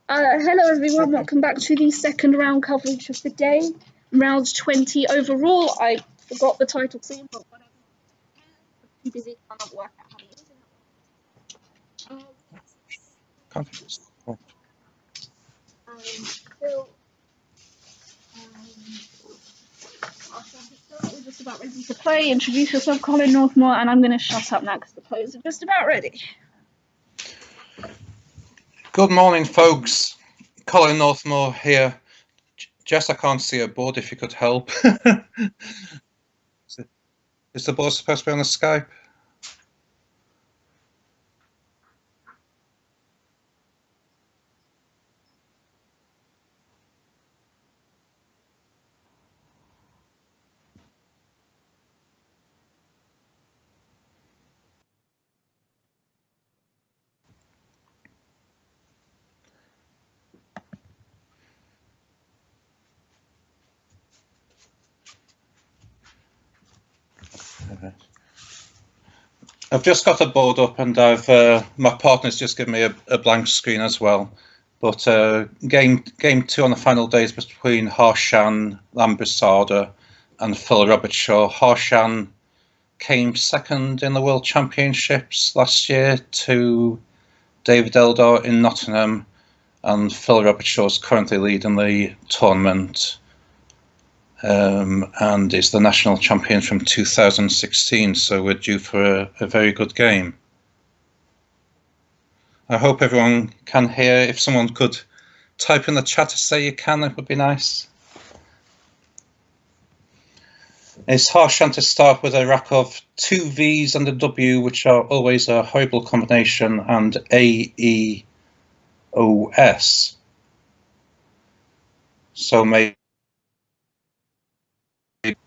Hello everyone, welcome back to the second round coverage of the day. Round 20 overall. I forgot the title soon, but whatever. I'm too busy trying to work out how to use it. We're just about ready to play. Introduce yourself, Colin, Northmore, and I'm going to shut up now because the players are just about ready. Good morning, folks. Colin Northmore here. Jess, I can't see a board if you could help. Is the board supposed to be on the Skype? I've just got a board up, and my partner's just given me a blank screen as well. But game 2 on the final day is between Harshan Lamabadusuriya and Phil Robertshaw. Harshan came second in the World Championships last year to David Eldor in Nottingham, and Phil Robertshaw is currently leading the tournament. And is the national champion from 2016, so we're due for a very good game. I hope everyone can hear. If someone could type in the chat to say you can, it would be nice. It's Harshan to start with a rack of 2 V's and a W, which are always a horrible combination, and A, E, O, S. So maybe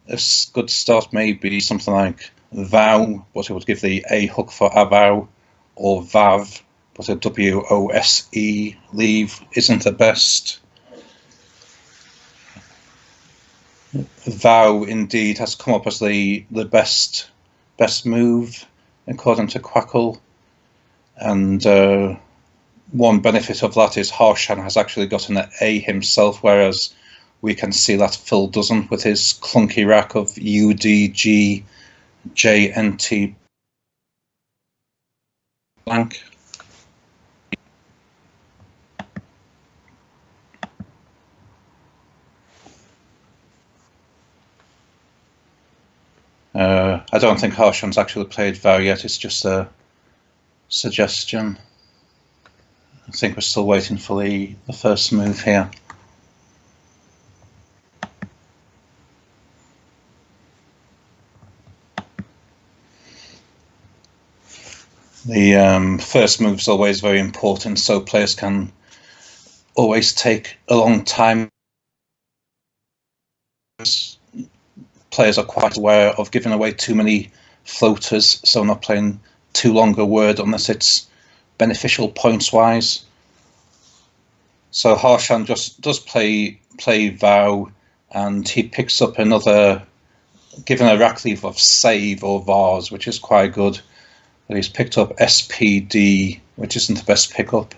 a good start may be something like vow, but it would give the A hook for avow, or vav, but a W-O-S-E leave isn't the best. Vow indeed has come up as the best move according to Quackle, and one benefit of that is Harshan has actually got an A himself, whereas we can see that Phil doesn't with his clunky rack of U, D, G, J, N, T blank. I don't think Harshan's actually played vow yet, it's just a suggestion. I think we're still waiting for the first move here. The first move is always very important, so players can always take a long time. Players are quite aware of giving away too many floaters, so not playing too long a word unless it's beneficial points-wise. So Harshan just does play vow, and he picks up another, given a rack leave of save or vase, which is quite good. But he's picked up SPD, which isn't the best pickup.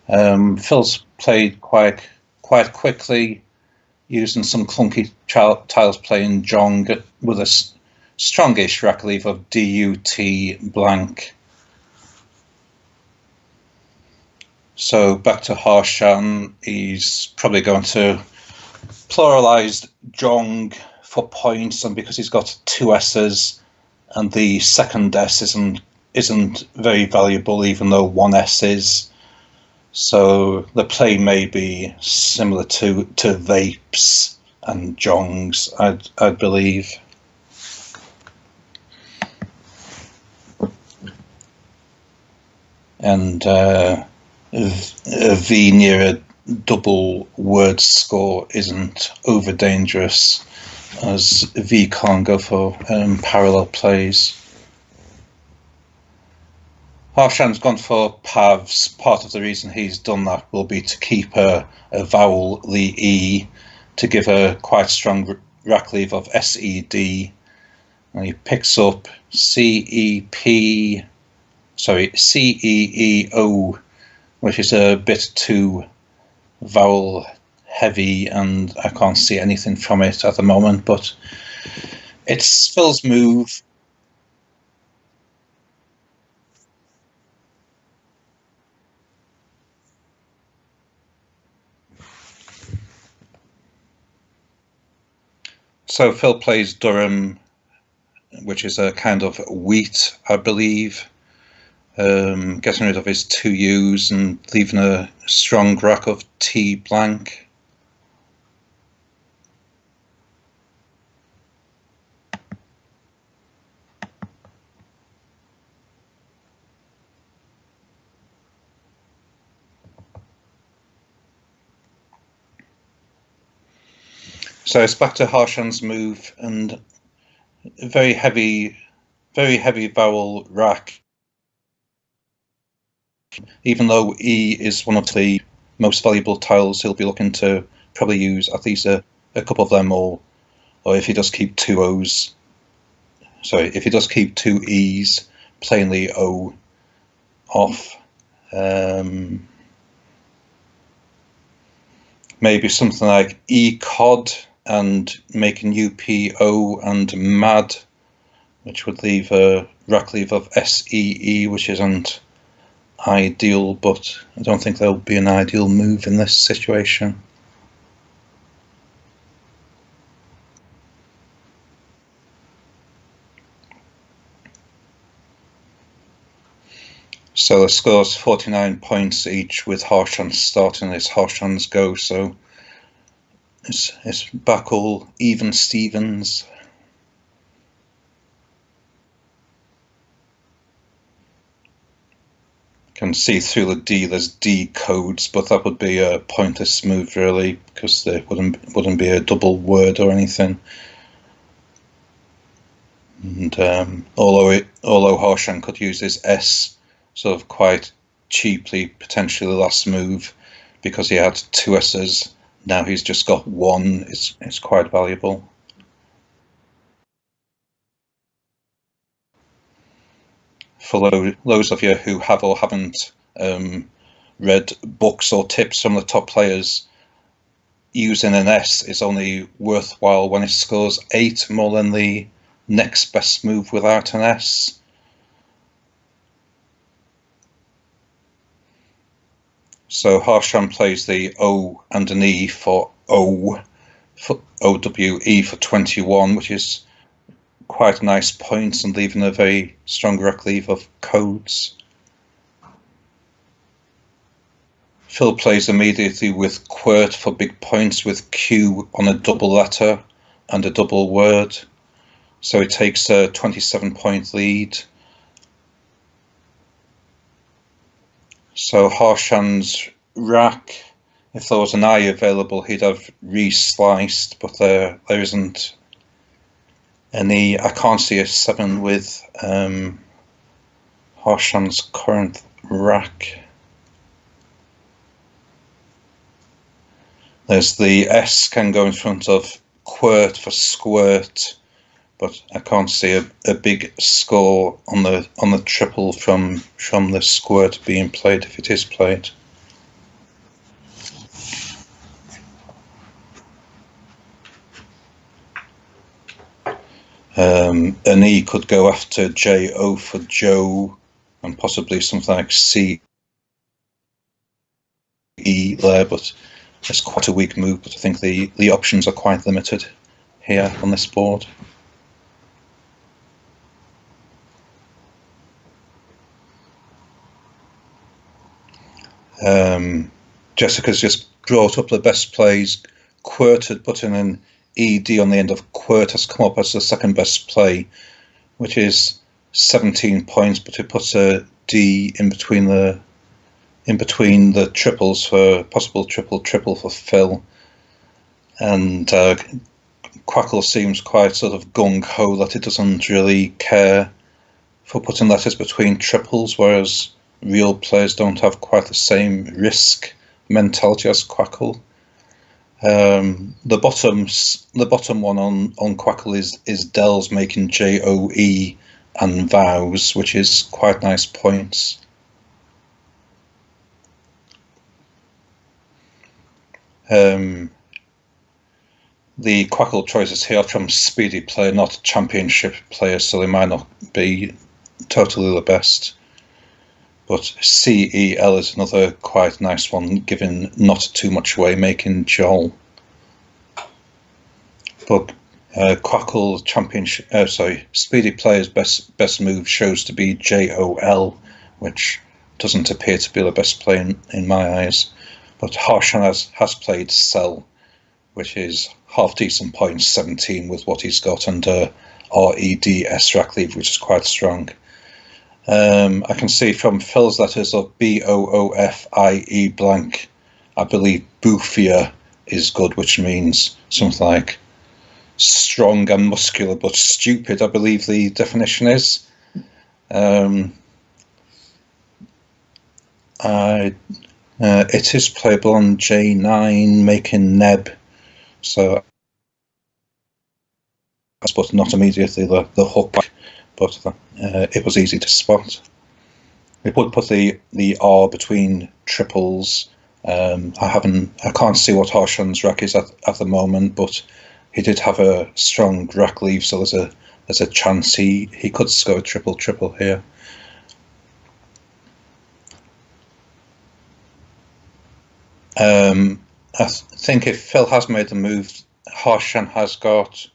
Phil's played quite quickly, using some clunky tiles, playing Jong with a strongish rack leave of DUT blank. So back to Harshan, he's probably going to pluralise Jong for points, and because he's got 2 S's, and the second S isn't very valuable, even though 1 S is. So the play may be similar to Vapes and Jongs, I'd believe. And a V near a double word score isn't over dangerous, as V can't go for parallel plays. Harshan's gone for Pavs. Part of the reason he's done that will be to keep a vowel, the E, to give a quite strong rack leave of SED. And he picks up CEEO, which is a bit too vowel heavy, and I can't see anything from it at the moment, but it's Phil's move. So Phil plays Durham, which is a kind of wheat, I believe. Getting rid of his 2 U's and leaving a strong rack of T blank. So it's back to Harshan's move, and a very heavy vowel rack. Even though E is one of the most valuable tiles, he'll be looking to probably use at least a couple of them, or if he does keep 2 O's. Sorry, if he does keep 2 E's, playing the O off. Maybe something like E-Cod and making UPO and MAD, which would leave a rack leave of SEE, which isn't ideal, but I don't think that would be an ideal move in this situation. So the score's 49 points each, with Harshan starting. It's Harshan's go, so it's back all even Stevens. Can see through the D, there's D codes, but that would be a pointless move really, because there wouldn't be a double word or anything. And although Harshan could use his S sort of quite cheaply, potentially the last move, because he had 2 S's, now he's just got 1. It's quite valuable. For those of you who have or haven't read books or tips from the top players, using an S is only worthwhile when it scores 8 more than the next best move without an S. So Harshan plays the O and an E for OWE for 21, which is quite a nice point, and leaving a very strong rack leave of codes. Phil plays immediately with QWERT for big points, with Q on a double letter and a double word. So it takes a 27-point lead. So Harshan's rack, if there was an I available, he'd have re-sliced, but there isn't any. I can't see a 7 with Harshan's current rack. There's the S can go in front of QWERT for squirt, but I can't see a big score on the triple from the squirt being played if it is played. An E could go after JO for Joe, and possibly something like CE there, but it's quite a weak move. But I think the options are quite limited here on this board. Jessica's just brought up the best plays. QWERT had put in an ED on the end of QWERT, has come up as the second best play, which is 17 points, but it puts a D in between the triples for possible triple for Phil. And Quackle seems quite sort of gung-ho that it doesn't really care for putting letters between triples, whereas real players don't have quite the same risk mentality as Quackle. The bottom one on Quackle is Dells making JOE and vows, which is quite nice points. The Quackle choices here are from speedy player, not championship players, so they might not be totally the best. But CEL is another quite nice one, giving not too much away, making Joel. But Quackle championship, speedy player's best move shows to be JOL, which doesn't appear to be the best play in my eyes. But Harshan has played Cell, which is half decent points, 17 with what he's got, and RED rack leave, which is quite strong. I can see from Phil's letters of BOOFIE blank, I believe Boofia is good, which means something like strong and muscular but stupid, I believe the definition is. It is playable on J9, making Neb, so but not immediately the hook, but it was easy to spot. It would put the R between triples. I can't see what Harshan's rack is at the moment, but he did have a strong rack leave, so there's a chance he could score a triple here. I think if Phil has made the move, Harshan has got,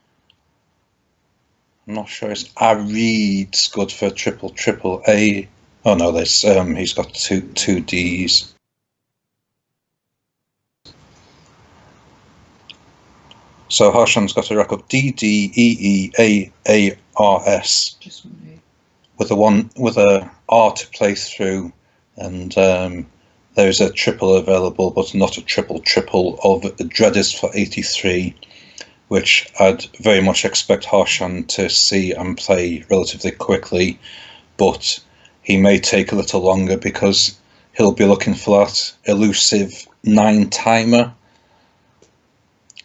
I'm not sure, it's Arid's good for triple A. Oh no, there's he's got two D's. So Harshan's got a rack of DDEEAARS with a R to play through, and there is a triple available, but not a triple of Dreaders for 83, which I'd very much expect Harshan to see and play relatively quickly, but he may take a little longer because he'll be looking for that elusive 9-timer.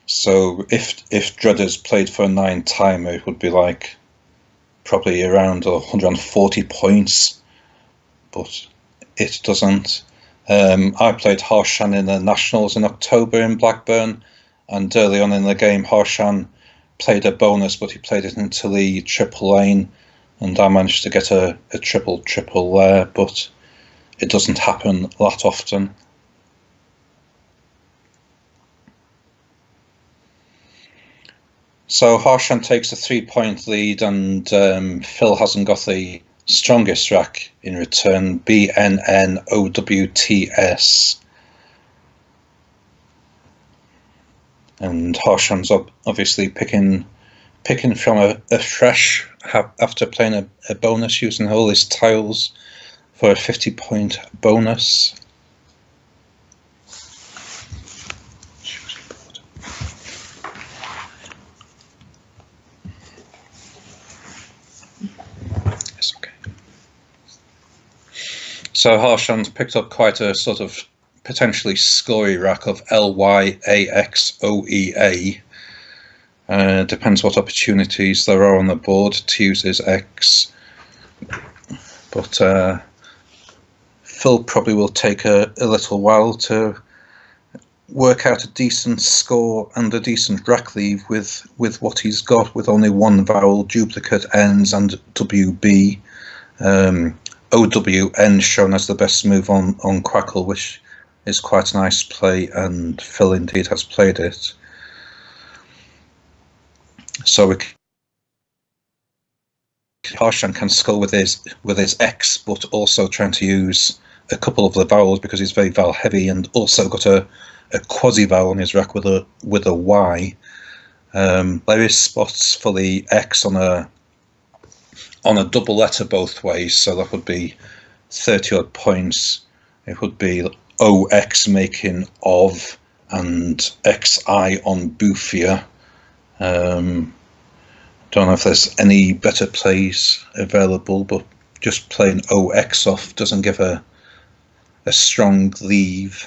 So if Dreaders played for a 9-timer, it would be like probably around 140 points, but it doesn't. I played Harshan in the Nationals in October in Blackburn, and early on in the game Harshan played a bonus, but he played it into the triple lane, and I managed to get a triple there, but it doesn't happen that often. So Harshan takes a 3-point lead, and Phil hasn't got the strongest rack in return, BNNOWTS. And Harshan's obviously picking from a fresh after playing a bonus, using all his tiles for a 50-point bonus. It's okay. So Harshan's picked up quite a sort of potentially scory rack of LYAXOEA. Depends what opportunities there are on the board to use his X. But Phil probably will take a little while to work out a decent score and a decent rack leave with what he's got, with only one vowel, duplicate N's and WB. OWN shown as the best move on Quackle, which is quite a nice play, and Phil indeed has played it. So Harshan can score with his X, but also trying to use a couple of the vowels because he's very vowel heavy, and also got a quasi vowel on his rack with a Y. There is spots for the X on a double letter both ways, so that would be 30 odd points. It would be OX making of and XI on Boofia. Don't know if there's any better plays available, but just playing OX off doesn't give a strong leave.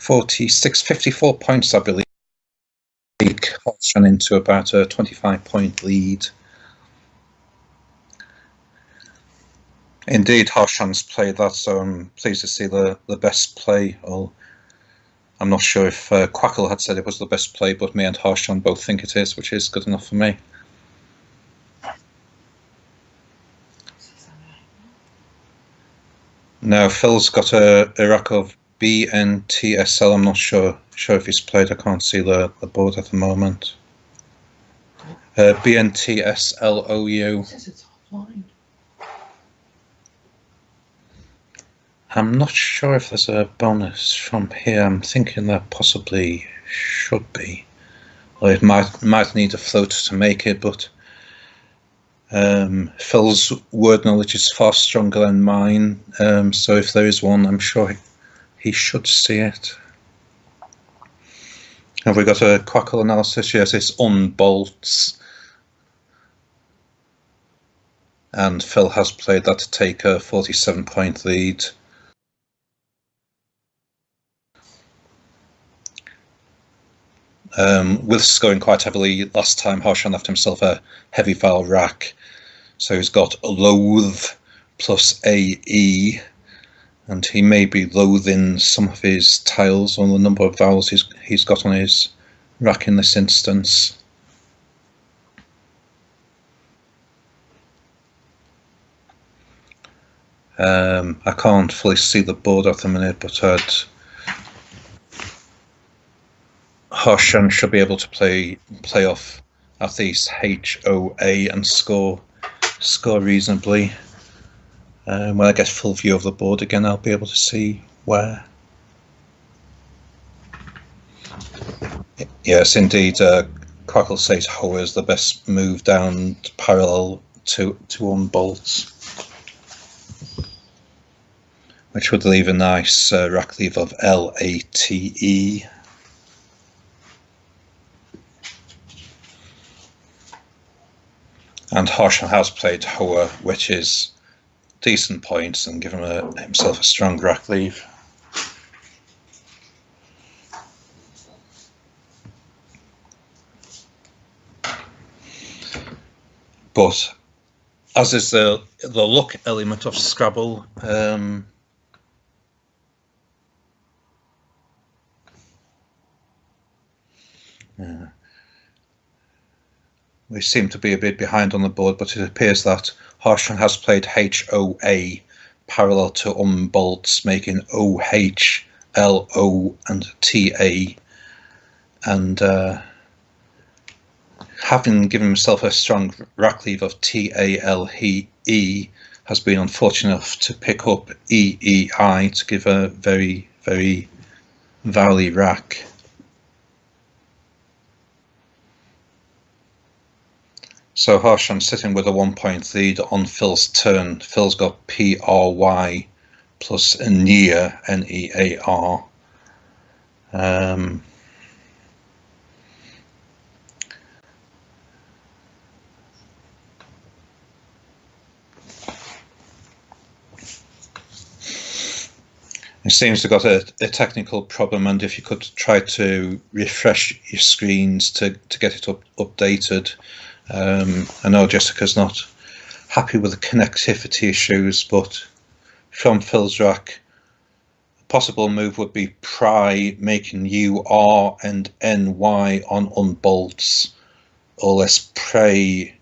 46, 54 points, I believe. Harshan into about a 25-point lead. Indeed, Harshan's played that, so I'm pleased to see the best play. Well, I'm not sure if Quackle had said it was the best play, but me and Harshan both think it is, which is good enough for me. Now, Phil's got a rack of BNTSL. I'm not sure if he's played. I can't see the board at the moment. BNTSLOU. I'm not sure if there's a bonus from here. I'm thinking there possibly should be. Or it might need a float to make it, but Phil's word knowledge is far stronger than mine. So if there is one, I'm sure he should see it. Have we got a Quackle analysis? Yes, it's unbolts. And Phil has played that to take a 47-point lead. With scoring quite heavily last time, Harshan left himself a heavy vowel rack. So he's got loathe plus AE, and he may be loathing some of his tiles on the number of vowels he's got on his rack in this instance. I can't fully see the board at the minute, but Harshan should be able to play off at least HOA and score reasonably. When I get full view of the board again, I'll be able to see where. Yes, indeed. Quackle says HOA is the best move down parallel to unbolts, which would leave a nice rack leave of LATE. And Harshan has played Hoa, which is decent points, and given himself a strong rack leave. But as is the luck element of Scrabble, we seem to be a bit behind on the board, but it appears that Harshan has played HOA parallel to unbolts, making OH, LO, and TA, and having given himself a strong rack leave of TALE, has been unfortunate enough to pick up EEI to give a very, very valley rack. So Harshan sitting with a 1-point lead on Phil's turn. Phil's got PRY plus NEAR, NEAR. It seems to have got a technical problem, and if you could try to refresh your screens to get it updated. I know Jessica's not happy with the connectivity issues, but from Phil's rack, a possible move would be pry, making UR and NY on unbolts, or let's pray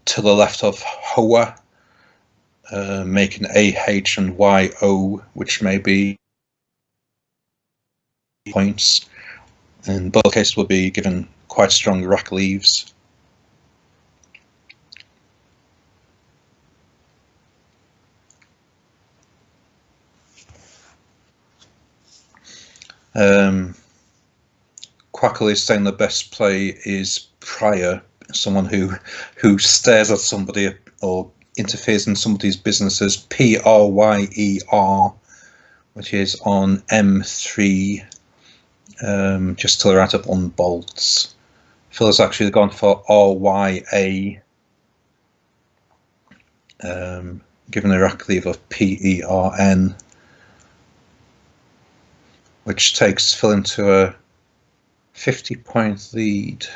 to the left of HOA, making AH and YO, which may be points. In both cases will be given quite strong rack leaves. Quackle is saying the best play is prior, someone who stares at somebody or interferes in somebody's businesses, PRYER, which is on M3, just to the right of unbolts. Phil has actually gone for RYA, given a rack leave of PERN. which takes Phil into a 50-point lead.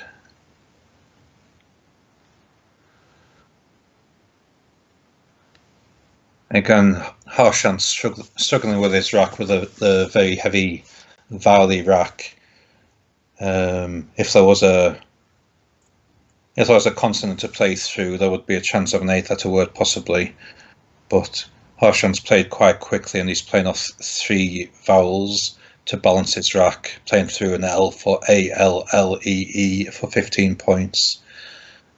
Again, Harshan struggling with his rack with the very heavy vowel rack. If there was a consonant to play through, there would be a chance of an 8-letter word possibly. But Harshan's played quite quickly, and he's playing off 3 vowels to balance his rack, playing through an L for A-L-L-E-E for 15 points,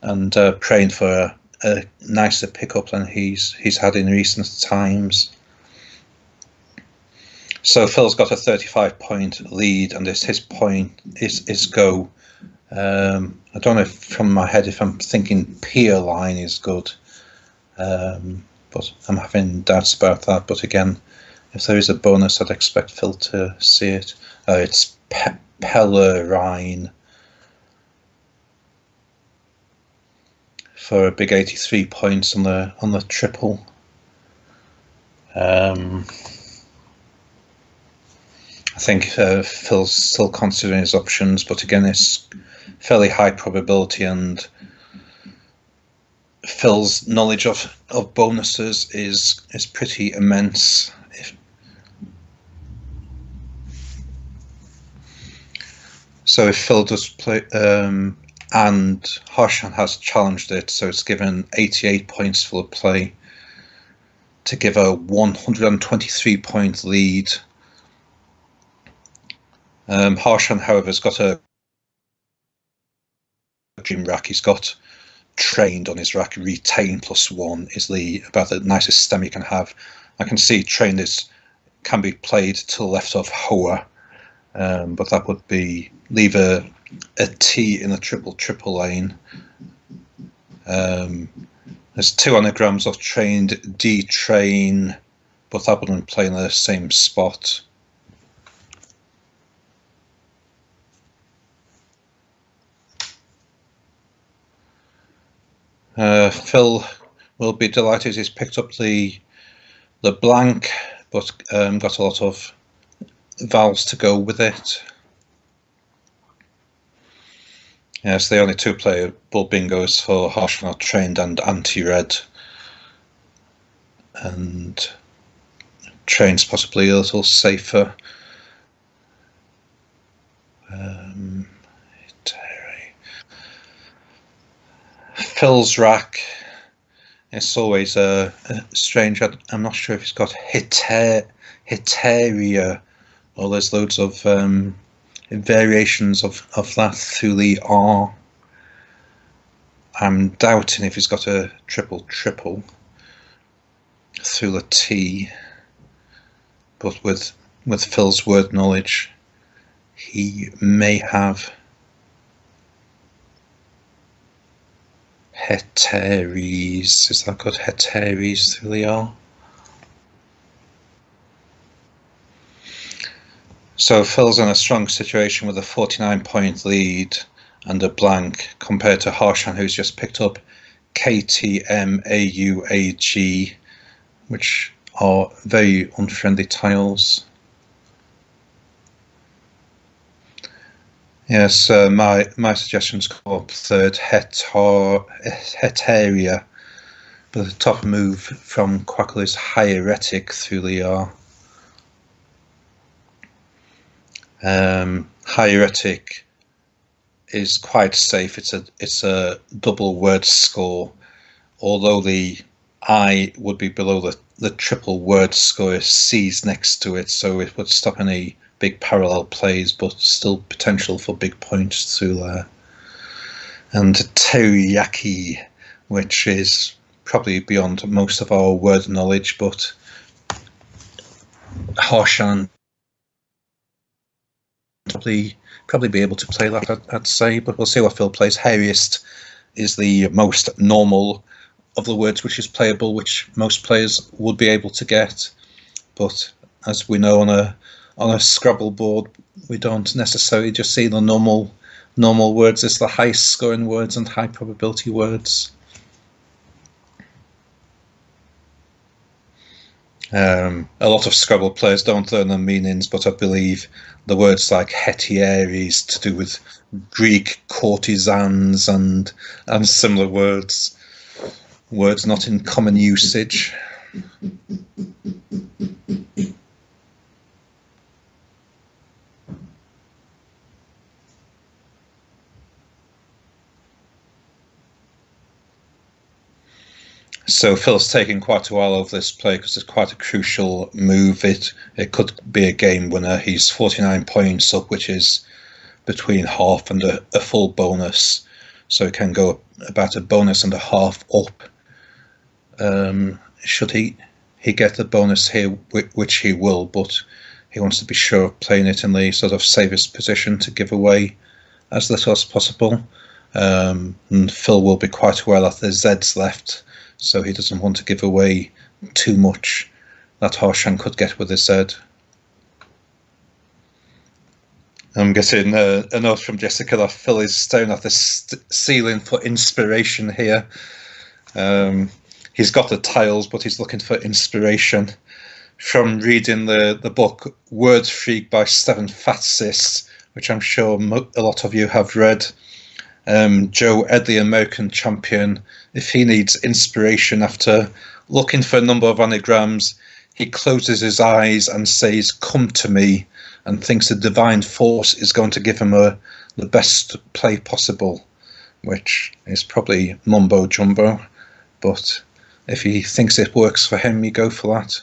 and praying for a nicer pickup than he's had in recent times. So Phil's got a 35-point lead, and his point is go. I don't know if, from my head, if I'm thinking peer line is good, but I'm having doubts about that. But again, if there is a bonus, I'd expect Phil to see it. It's Pellerine for a big 83 points on the triple. I think Phil's still considering his options, but again, it's fairly high probability, and Phil's knowledge of bonuses is pretty immense. So if Phil does play, and Harshan has challenged it, so it's given 88 points for the play to give a 123-point lead. Harshan, however, has got a dream rack. He's got trained on his rack. Retain +1 is about the nicest stem you can have. I can see trained can be played to the left of Hoa, but that would leave a T in the triple lane. There's 2 anagrams of trained, detrain, but that wouldn't play in the same spot. Phil will be delighted he's picked up the blank, but got a lot of vowels to go with it. Yes, the only 2 playable bingos for Harshan are trained and anti-red, and train's possibly a little safer. Phil's rack, it's always a strange. I'm not sure if he's got Hiteria, or there's loads of variations of that through the R. I'm doubting if he's got a triple through the T, but with Phil's word knowledge, he may have Heteres. Is that good? Heteres through the R. So Phil's in a strong situation with a 49-point lead and a blank, compared to Harshan, who's just picked up KTMAUAG, which are very unfriendly tiles. Yes, my suggestions go up third, Heteria, but the top move from Quackle is Hieratic through the R. Hieratic is quite safe. It's a double word score, although the I would be below the triple word score. C's next to it, so it would stop any big parallel plays, but still potential for big points through there. And teriyaki, which is probably beyond most of our word knowledge, but Harshan probably be able to play that, I'd say, but we'll see what Phil plays. Hairiest is the most normal of the words which is playable, which most players would be able to get, but as we know, on a Scrabble board, we don't necessarily just see the normal words. It's the high scoring words and high probability words. A lot of Scrabble players don't learn the meanings, but I believe the words like hetiaries to do with Greek courtesans and similar words not in common usage. So Phil's taking quite a while over this play because it's quite a crucial move. It could be a game winner. He's 49 points up, which is between half and a full bonus. So it can go about a bonus and a half up. Should he get the bonus here, which he will, but he wants to be sure of playing it in the sort of safest position to give away as little as possible. And Phil will be quite aware that there's Z's left, so he doesn't want to give away too much that Harshan could get with his Z. I'm getting a note from Jessica that Phil is staring at the ceiling for inspiration here. He's got the tiles, but he's looking for inspiration from reading the book Word Freak by Stephen Fatsis, which I'm sure a lot of you have read. Joe Ed, the American champion, if he needs inspiration after looking for a number of anagrams, he closes his eyes and says, "Come to me," and thinks the divine force is going to give him the best play possible, which is probably mumbo jumbo, but if he thinks it works for him, you go for that.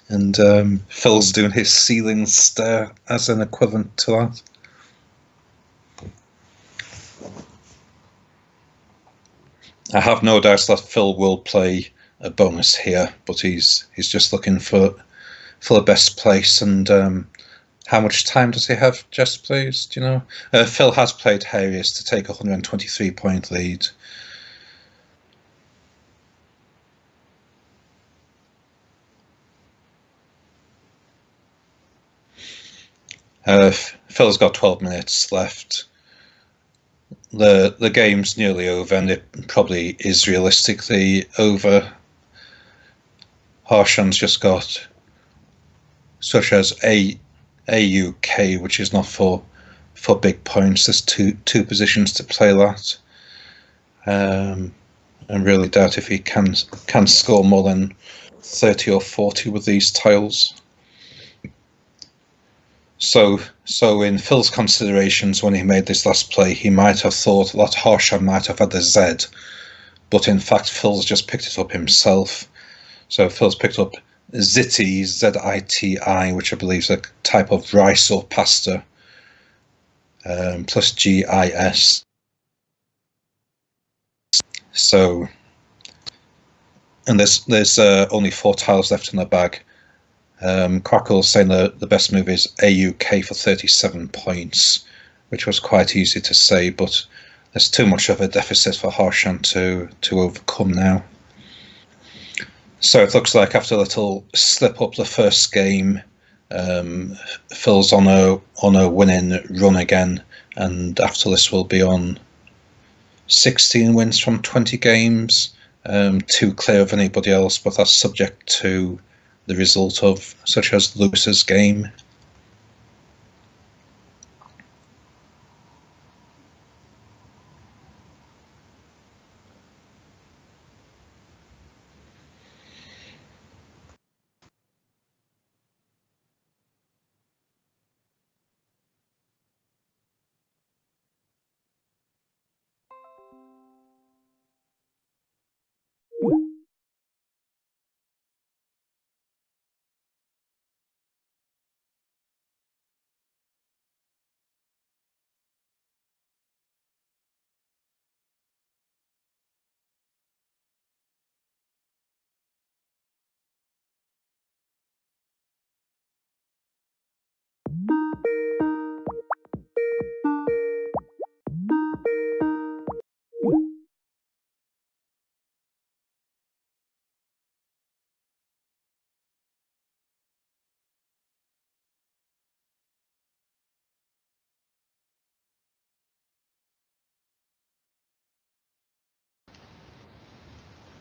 And Phil's doing his ceiling stare as an equivalent to that. I have no doubt that Phil will play a bonus here, but he's just looking for the best place. And how much time does he have, Jess, please? Do you know? Phil has played Harriers to take a 123-point lead. Phil's got 12 minutes left. The game's nearly over, and it probably is realistically over. Harshan's just got such as AUK, which is not for big points. There's two positions to play that. I really doubt if he can score more than 30 or 40 with these tiles. So in Phil's considerations when he made this last play, he might have thought that Harshan might have had the Z, but in fact Phil's just picked it up himself. So Phil's picked up Ziti, Z-I-T-I, which I believe is a type of rice or pasta, plus G-I-S. So, and there's only 4 tiles left in the bag. Crackle's saying the best move is AUK for 37 points, which was quite easy to say, but there's too much of a deficit for Harshan to overcome now. So it looks like after a little slip up the first game, Phil's on a winning run again, and after this will be on 16 wins from 20 games, 2 clear of anybody else, but that's subject to the result of such as Lewis's game.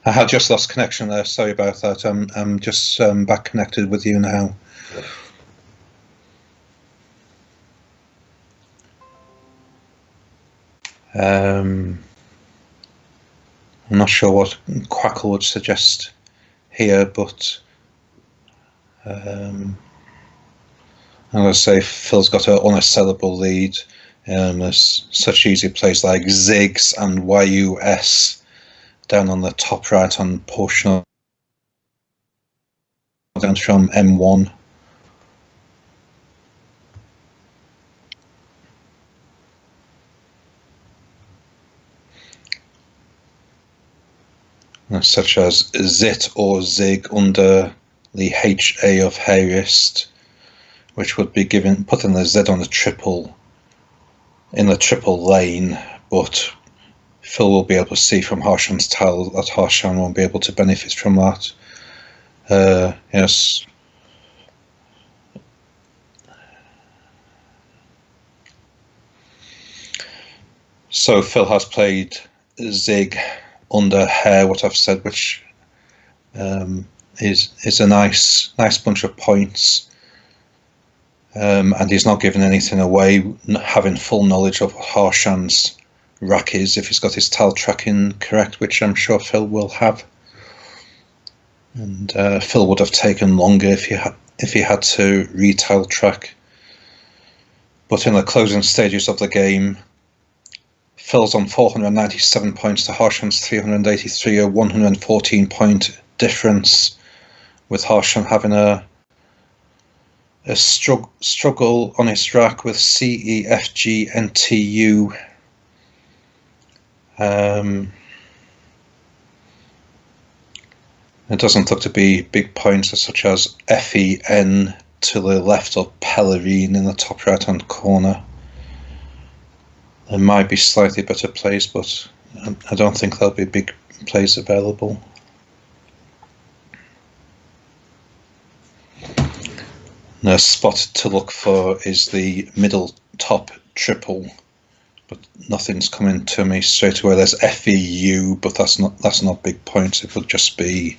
I had just lost connection there. Sorry about that. I'm just back connected with you now. I'm not sure what Quackle would suggest here, but I'm going to say Phil's got an unassailable lead. There's such easy plays like Zigs and YUS down on the top right hand portion of down from M1. Such as Zit or Zig under the HA of Hairist, which would be putting the Z on the triple in the triple lane, but Phil will be able to see from Harshan's tile that Harshan won't be able to benefit from that. Yes. So Phil has played Zig under Hair, what I've said, which is a nice bunch of points. And he's not giving anything away, having full knowledge of what Harshan's rack is, if he's got his tile tracking correct, which I'm sure Phil will have. And Phil would have taken longer if he had to retile track. But in the closing stages of the game, Phil's on 497 points to Harshan's 383, a 114 point difference, with Harshan having a struggle on his rack with C, E, F, G and T, U. It doesn't look to be big points such as F, E, N to the left of Pellerine in the top right hand corner. There might be slightly better plays, but I don't think there'll be big plays available. The spot to look for is the middle top triple, but nothing's coming to me straight away. There's FEU, but that's not big points. It would just be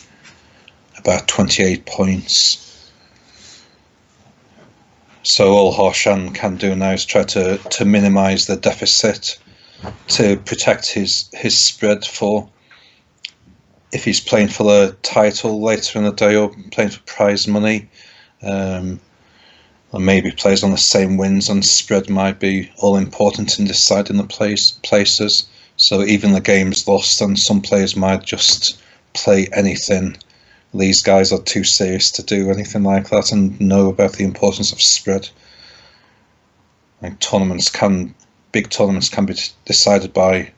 about 28 points. So all Harshan can do now is try to minimise the deficit to protect his spread for if he's playing for the title later in the day or playing for prize money. Or maybe plays on the same wins, and spread might be all important in deciding the places. So even the game's lost, and some players might just play anything. These guys are too serious to do anything like that and know about the importance of spread. Like big tournaments can be decided by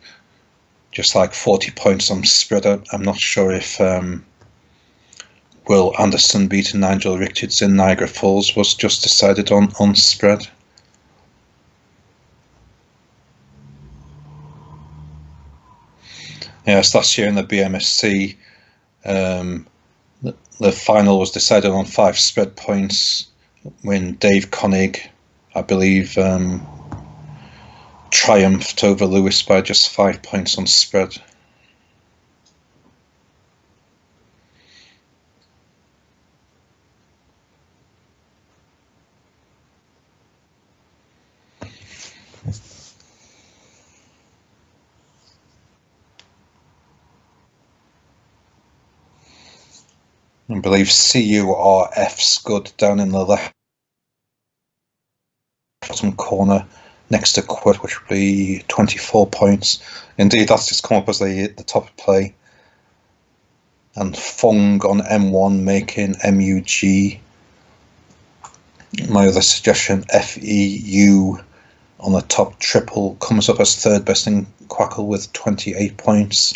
just like 40 points on spread. I'm not sure if Will Anderson beating Nigel Richards in Niagara Falls was just decided on spread. Yes, last year in the BMSC, the final was decided on 5 spread points when Dave Koenig, I believe, triumphed over Lewis by just 5 points on spread. I believe CURF's good down in the left bottom corner next to Quid, which would be 24 points. Indeed, that's just come up as the top play. And Fong on M1 making MUG. My other suggestion, FEU on the top triple, comes up as third best in Quackle with 28 points.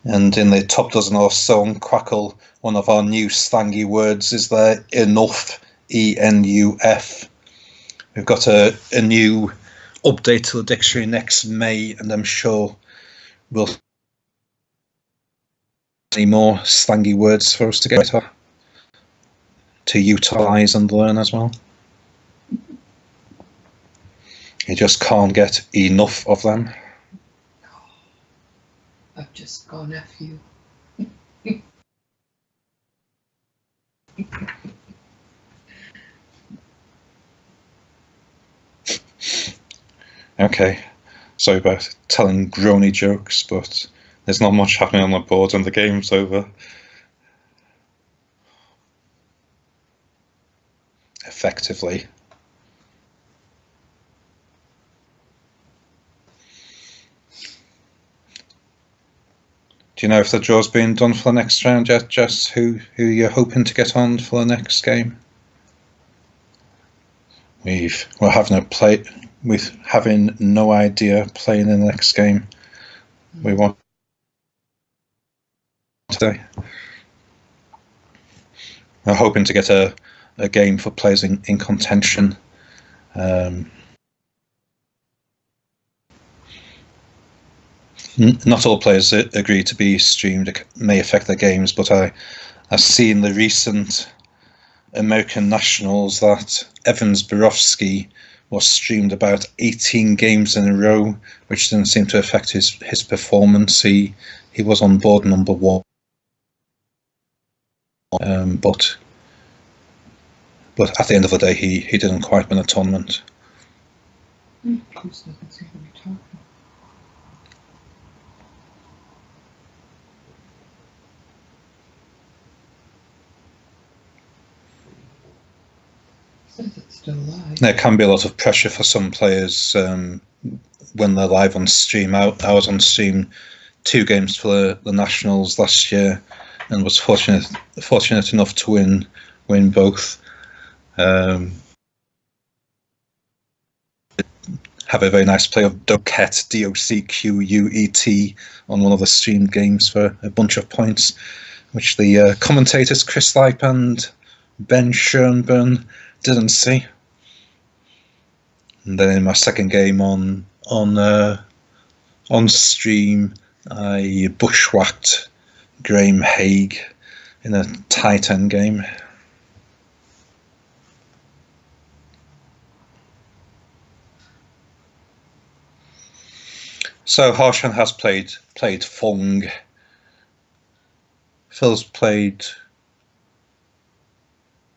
And in the top dozen or so on Quackle, one of our new slangy words is there, enough, ENUF. We've got a new update to the dictionary next May, and I'm sure we'll see more slangy words for us to get to utilise and learn as well. You just can't get enough of them. I've just gone F you. Okay, sorry about telling groany jokes, but there's not much happening on the board and the game's over. Effectively. Do you know if the draw's been done for the next round yet, Jess? Who you're hoping to get on for the next game? We're having no idea playing in the next game. We want today. We're hoping to get a game for players in contention. Not all players agree to be streamed. It may affect their games, but I've seen the recent American Nationals that Evans Borofsky was streamed about 18 games in a row, which didn't seem to affect his performance. He was on board number 1, but at the end of the day, he didn't quite win a tournament. There can be a lot of pressure for some players when they're live on stream. I was on stream 2 games for the Nationals last year and was fortunate enough to win both. Have a very nice play of Doquet, DOCQUET, on one of the streamed games for a bunch of points, which the commentators Chris Lipe and Ben Schönborn didn't see. And then in my second game on stream, I bushwhacked Graham Haig in a tight end game. So Harshan has played Fung. Phil's played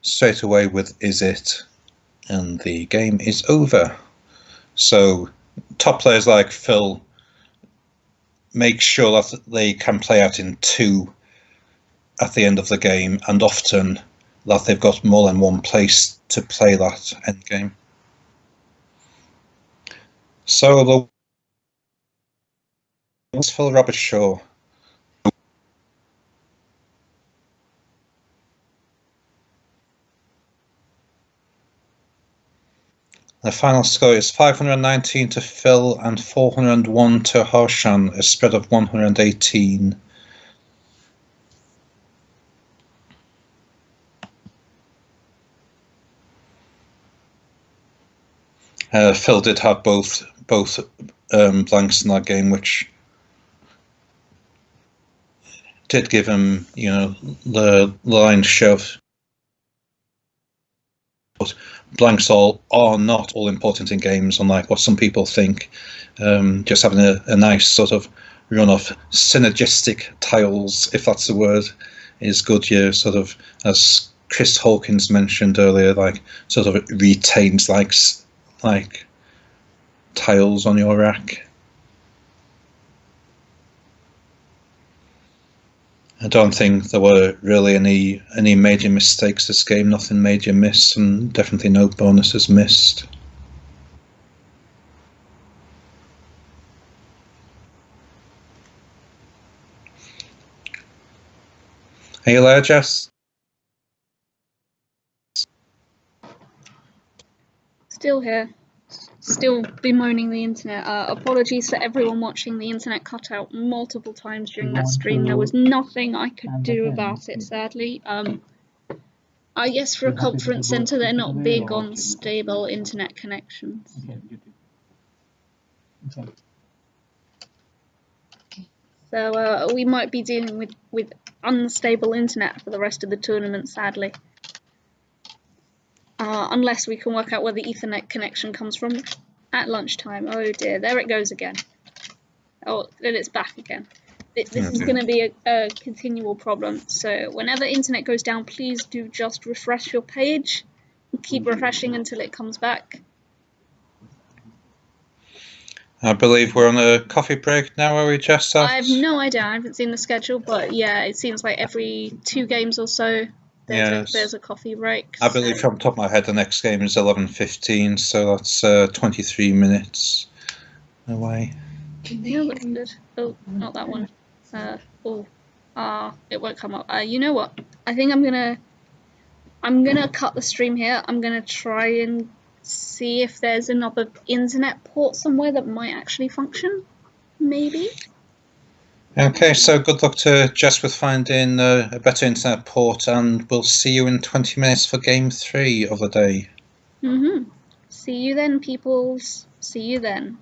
straight away with Is It, and the game is over. So top players like Phil make sure that they can play out in 2 at the end of the game, and often that they've got more than one place to play that end game. So the Phil Robertshaw. The final score is 519 to Phil and 401 to Harshan, a spread of 118. Phil did have both blanks in that game, which did give him, the line shove. But blanks are not all important in games, unlike what some people think. Just having a nice sort of run of synergistic tiles, if that's the word, is good. You sort of, as Chris Hawkins mentioned earlier, like sort of retains like tiles on your rack. I don't think there were really any major mistakes this game. Nothing major missed, and definitely no bonuses missed. Are you there, Jess? Still here. Still bemoaning the internet. Apologies for everyone watching. The internet cut out multiple times during that stream. There was nothing I could do about it, sadly. I guess for a conference centre, they're not big on stable internet connections. So we might be dealing with unstable internet for the rest of the tournament, sadly. Unless we can work out where the Ethernet connection comes from at lunchtime. Oh dear, there it goes again. Oh, then it's back again. This is going to be a continual problem. So whenever internet goes down, please do just refresh your page. Keep refreshing until it comes back. I believe we're on a coffee break now, are we, Jess? I have no idea. I haven't seen the schedule, but yeah, it seems like every 2 games or so there's a coffee break. I believe from the top of my head the next game is 11:15, so that's 23 minutes away. No, that's good. Oh, not that one. It won't come up. You know what? I think I'm gonna cut the stream here. I'm gonna try and see if there's another internet port somewhere that might actually function. Maybe. Okay, so good luck to Jess with finding a better internet port, and we'll see you in 20 minutes for game 3 of the day. See you then, peoples. See you then.